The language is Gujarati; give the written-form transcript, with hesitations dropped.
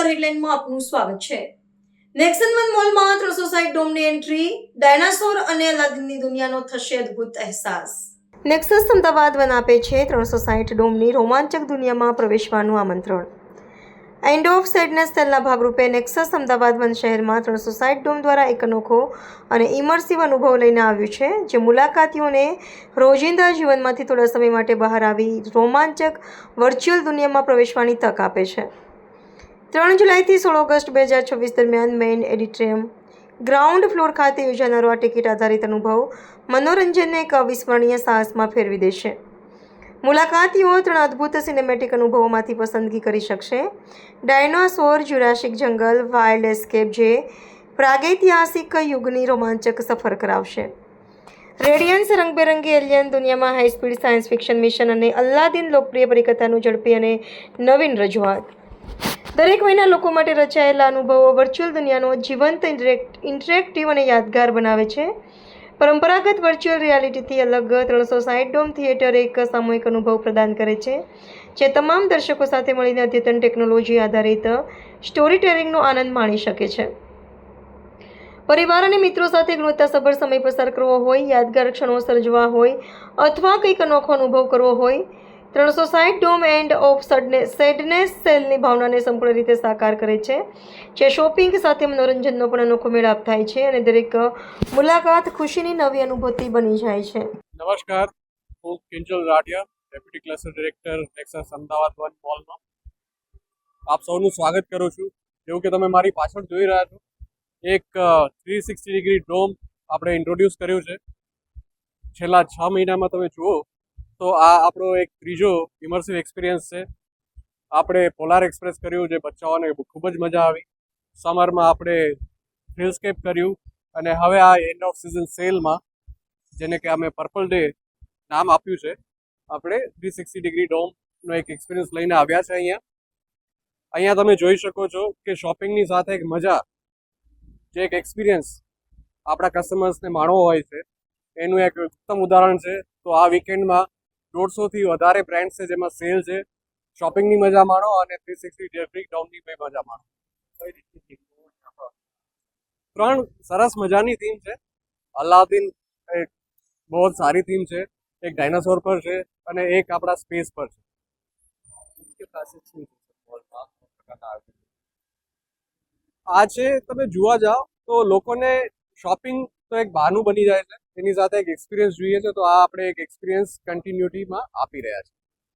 કલર હેડલાઇનમાં આપનું સ્વાગત છે। નેક્સન વન મોલમાં 360 ડોમની એન્ટ્રી, ડાયનાસોર અને અલાદીનની દુનિયાનો થશે અદ્ભુત અહેસાસ। નેક્સસ અમદાવાદ વન આપે છે 360 ડોમની રોમાંચક દુનિયામાં પ્રવેશવાનું આમંત્રણ। એન્ડ ઓફ સેડનેસ સેલના ભાગરૂપે નેક્સસ અમદાવાદ વન શહેરમાં 360 ડોમ દ્વારા એક અનોખો અને ઇમર્સિવ અનુભવ લઈને આવ્યું છે, જે મુલાકાતીઓને રોજિંદા જીવનમાંથી થોડા સમય માટે બહાર આવી રોમાંચક વર્ચ્યુઅલ દુનિયામાં પ્રવેશવાની તક આપે છે। 3 જુલાઈથી 16 ઓગસ્ટ 2024 દરમિયાન મેઇન એડિટ્રિયમ ગ્રાઉન્ડ ફ્લોર ખાતે યોજાનારો આ ટિકિટ આધારિત અનુભવ મનોરંજનને એક અવિસ્મરણીય સાહસમાં ફેરવી દેશે। મુલાકાતીઓ 3 અદ્ભુત સિનેમેટિક અનુભવોમાંથી પસંદગી કરી શકશે: ડાયનાસોર, જ્યુરાસિક જંગલ, વાઇલ્ડ એસ્કેપ, જે પ્રાગૈતિહાસિક યુગની રોમાંચક સફર કરાવશે; રેડિયન્સ, રંગબેરંગી એલિયન દુનિયામાં high speed science fiction mission; અને અલ્લાદીન, લોકપ્રિય પરિકથાનું ઝડપી અને નવીન રજૂઆત। દરેક વયના લોકો માટે રચાયેલા અનુભવો વર્ચ્યુઅલ દુનિયાનો જીવંત, ઇન્ટરેક્ટિવ અને યાદગાર બનાવે છે। પરંપરાગત વર્ચ્યુઅલ રિયાલિટીથી અલગ 360 ડોમ થિયેટર એક સામૂહિક અનુભવ પ્રદાન કરે છે, જે તમામ દર્શકો સાથે મળીને અદ્યતન ટેકનોલોજી આધારિત સ્ટોરી ટેલિંગનો આનંદ માણી શકે છે। પરિવાર અને મિત્રો સાથે ગુણવત્તાસભર સમય પસાર કરવો હોય, યાદગાર ક્ષણો સર્જવા હોય અથવા કંઈક અનોખો અનુભવ કરવો હોય, 360 ડોમ એન્ડ ઓફ સેડનેસ સેલની ભાવનાને સંપૂર્ણ રીતે સાકાર કરે છે, જે શોપિંગ સાથે મનોરંજનનો પણ અનોખો મેળાપ થાય છે અને દરેક મુલાકાત ખુશીની નવી અનુભૂતિ બની જાય છે। નમસ્કાર, હું Kinjal Rathiya, deputy cluster director Nexus Ahmedabad one મોલમાં આપ સૌનું સ્વાગત કરું છું। જેવું કે તમે મારી પાછળ જોઈ રહ્યા છો, એક 360 ડિગ્રી ડોમ આપણે ઇન્ટ્રોડ્યુસ કર્યું છે। છેલ્લા 6 મહિનામાં તમે જુઓ તો આ આપણો એક ત્રીજો ઇમર્સિવ એક્સપિરિયન્સ છે। આપણે પોલાર એક્સપ્રેસ કર્યું, જે બચ્ચાઓને ખૂબ જ મજા આવી। સમરમાં આપણે થ્રિલસ્કેપ કર્યું, અને હવે આ એન્ડ ઓફ સિઝન સેલમાં, જેને કે અમે પર્પલ ડે નામ આપ્યું છે, આપણે 360 ડિગ્રી ડોમનો એક એક્સપિરિયન્સ લઈને આવ્યા છે। અહીંયા તમે જોઈ શકો છો કે શોપિંગની સાથે એક મજા, જે એક એક્સપિરિયન્સ આપણા કસ્ટમર્સને માણવો હોય છે, એનું એક ઉત્તમ ઉદાહરણ છે। તો આ વીકેન્ડમાં 150થી વધારે બ્રાન્ડ્સ છે, જેમાં સેલ છે। શોપિંગની મજા માણો અને 360 ડિગ્રી ડોમની મજા માણો। 3 સરસ મજાની થીમ છે। અલ્લાદીન એક બહુ જ સારી થીમ છે, એક ડાયનાસોર પર છે અને એક આપણા સ્પેસ પર છે। આજે તમે જોવા જાઓ તો લોકોને શોપિંગ તો એક બહાનું બની જાય છે, એની સાથે એક એક્સપિરિયન્સ જોઈએ છે, તો આ આપણે એક એક્સપિરિયન્સ કન્ટિન્યુટીમાં આપી રહ્યા છીએ।